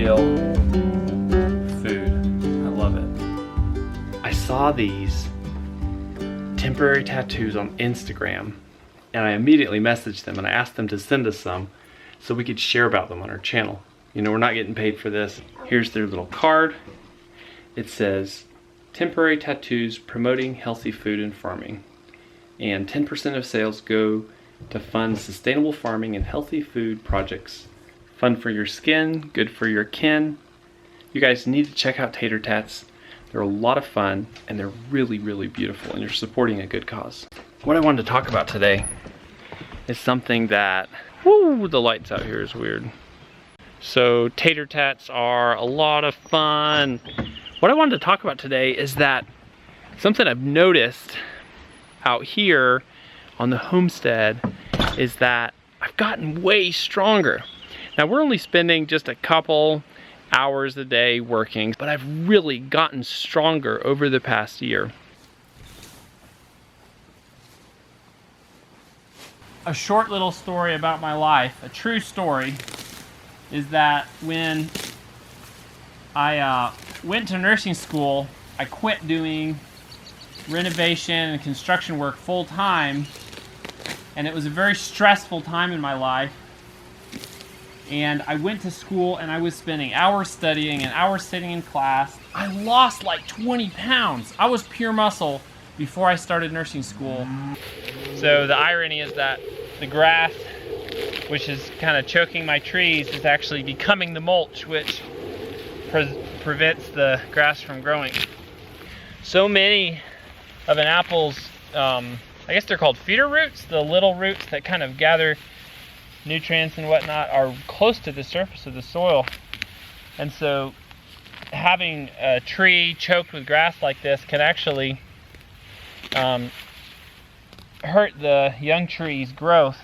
scale food. I love it. I saw these temporary tattoos on Instagram and I immediately messaged them and I asked them to send us some so we could share about them on our channel. You know, we're not getting paid for this. Here's their little card. It says, temporary tattoos promoting healthy food and farming. And 10% of sales go to fund sustainable farming and healthy food projects. Fun for your skin, good for your kin. You guys need to check out Tater Tats. They're a lot of fun and they're really, really beautiful and you're supporting a good cause. What I wanted to talk about today is something that, whoo, the lights out here is weird. So Tater Tats are a lot of fun. What I wanted to talk about today is that something I've noticed out here on the homestead is that I've gotten way stronger. Now we're only spending just a couple hours a day working, but I've really gotten stronger over the past year. A short little story about my life, a true story, is that when I went to nursing school, I quit doing renovation and construction work full time, and it was a very stressful time in my life. And I went to school and I was spending hours studying and hours sitting in class. I lost like 20 pounds. I was pure muscle before I started nursing school. So the irony is that the grass, which is kind of choking my trees, is actually becoming the mulch, which prevents the grass from growing. So many of an apple's, I guess they're called feeder roots, the little roots that kind of gather nutrients and whatnot, are close to the surface of the soil. And so having a tree choked with grass like this can actually hurt the young tree's growth.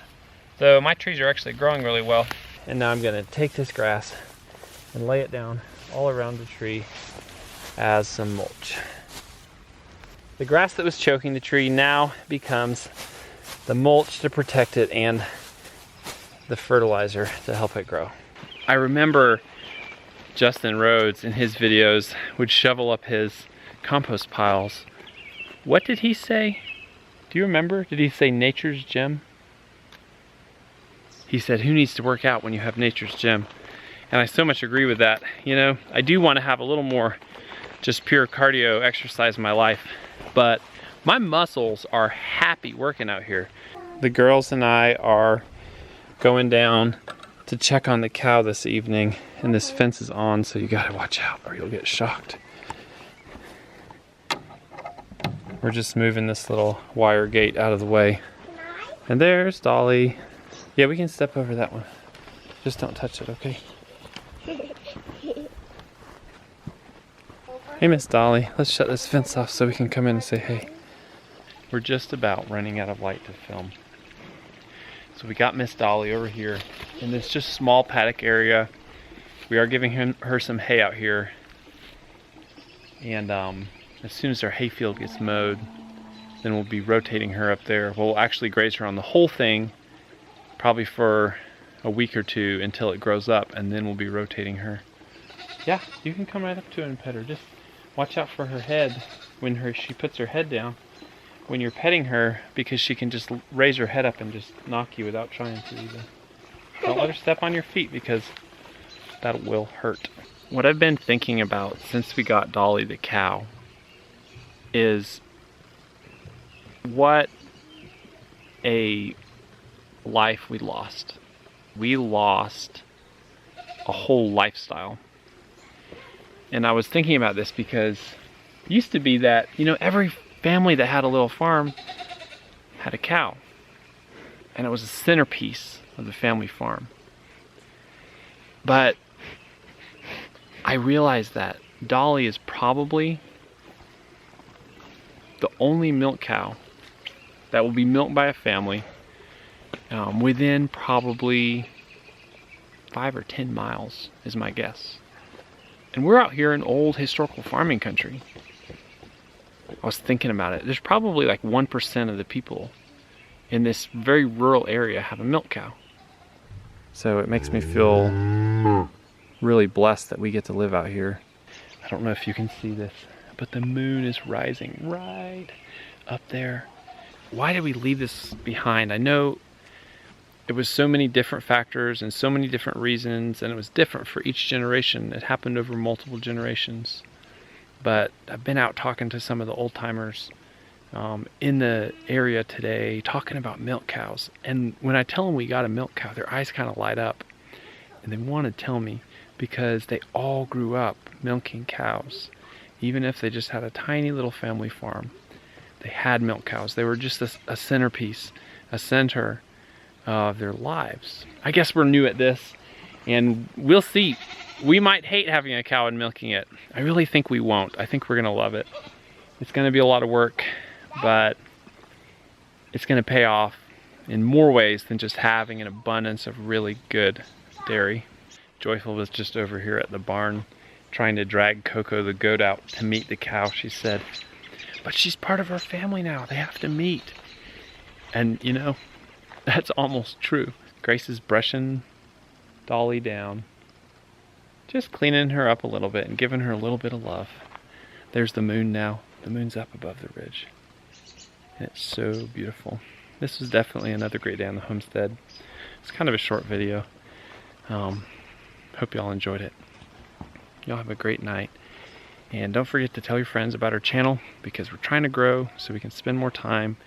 So my trees are actually growing really well. And now I'm going to take this grass and lay it down all around the tree as some mulch. The grass that was choking the tree now becomes the mulch to protect it and the fertilizer to help it grow. I remember Justin Rhodes in his videos would shovel up his compost piles. What did he say? Do you remember? Did he say nature's gym? He said, who needs to work out when you have nature's gym? And I so much agree with that. You know, I do want to have a little more just pure cardio exercise in my life, but my muscles are happy working out here. The girls and I are going down to check on the cow this evening, and this fence is on, so you gotta watch out or you'll get shocked. We're just moving this little wire gate out of the way. And there's Dolly. Yeah, we can step over that one. Just don't touch it, okay? Hey, Miss Dolly, let's shut this fence off so we can come in and say hey. We're just about running out of light to film. So we got Miss Dolly over here in this just small paddock area. We are giving her some hay out here. And as soon as our hayfield gets mowed, then we'll be rotating her up there. We'll actually graze her on the whole thing, probably for a week or two until it grows up, and then we'll be rotating her. Yeah, you can come right up to her and pet her. Just watch out for her head when she puts her head down when you're petting her, because she can just raise her head up and just knock you without trying to even. Don't let her step on your feet because that will hurt. What I've been thinking about since we got Dolly the cow is what a life we lost. We lost a whole lifestyle. And I was thinking about this because it used to be that, you know, every family that had a little farm had a cow. And it was a centerpiece of the family farm. But I realized that Dolly is probably the only milk cow that will be milked by a family within probably 5 or 10 miles is my guess. And we're out here in old historical farming country. I was thinking about it. There's probably like 1% of the people in this very rural area have a milk cow. So it makes me feel really blessed that we get to live out here. I don't know if you can see this, but the moon is rising right up there. Why did we leave this behind? I know it was so many different factors and so many different reasons, and it was different for each generation. It happened over multiple generations. But I've been out talking to some of the old timers in the area today, talking about milk cows. And when I tell them we got a milk cow, their eyes kind of light up. And they want to tell me because they all grew up milking cows. Even if they just had a tiny little family farm, they had milk cows. They were just a centerpiece, a center of their lives. I guess we're new at this, and we'll see. We might hate having a cow and milking it. I really think we won't. I think we're gonna love it. It's gonna be a lot of work, but it's gonna pay off in more ways than just having an abundance of really good dairy. Joyful was just over here at the barn trying to drag Coco the goat out to meet the cow. She said, but she's part of our family now. They have to meet. And you know, that's almost true. Grace is brushing Dolly down, just cleaning her up a little bit and giving her a little bit of love. There's the moon now. The moon's up above the ridge. And it's so beautiful. This was definitely another great day on the homestead. It's kind of a short video. Hope y'all enjoyed it. Y'all have a great night. And don't forget to tell your friends about our channel, because we're trying to grow so we can spend more time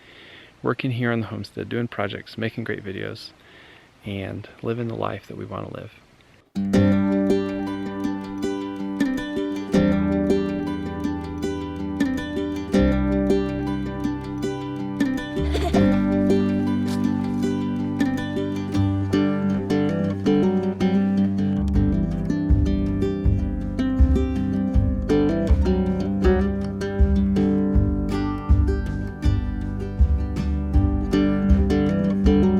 working here on the homestead, doing projects, making great videos, and living the life that we want to live.